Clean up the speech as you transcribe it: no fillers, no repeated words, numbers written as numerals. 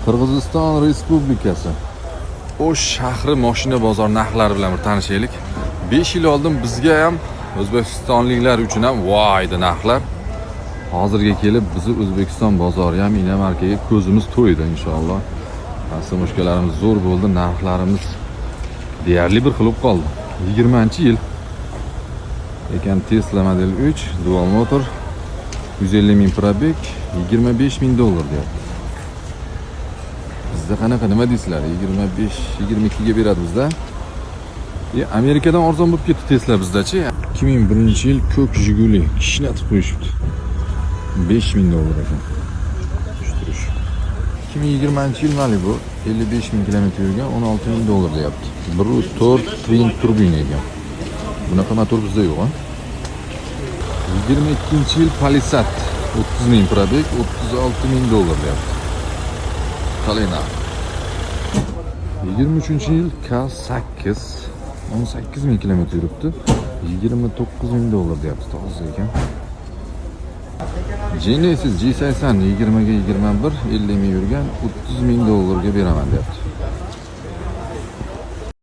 Qirg'iziston Respublikasi O'sh shahri mashina bozor narxlari bilan bir tanishaylik. 5 yil oldin bizga ham o'zbekistonliklar uchun ham voydi narxlar. Hozirga kelib bizni O'zbekiston bozori ham Inamarkaga ko'zimiz to'ydi inshaalloh. Avtomobillarimiz zo'r bo'ldi, narxlarimiz deyarli bir xil qoldi. 20-yil ekan Tesla model 3 dual motor 150 ming probeg, 25 ming dollar deyapti. Bizda qanaqa nima deysizlar? 22 ga beradi bizda. Amerikadan arzon bo'lib ketdi Tesla bizdachi. 2001-yil ko'k Jiguli kishnatib qo'yishibdi. 5 ming dollar ekan. 2020-yil Malibu 55 ming kilometr yurgan 16 ming dollar deyapti. 1.4 twin turbina ekan. Bunaqa motor bizda yo'q, ha? 22-yil Palisade 30 ming probeg, 36 ming dollar deyapti. Qalina. 23-yil K8 18 ming kilometr yuribdi. 29 ming dollar deyapti. Toza ekan. Genesis G80 20 ga 21 50 ming yurgan 30 ming dollarga beraman deyapti.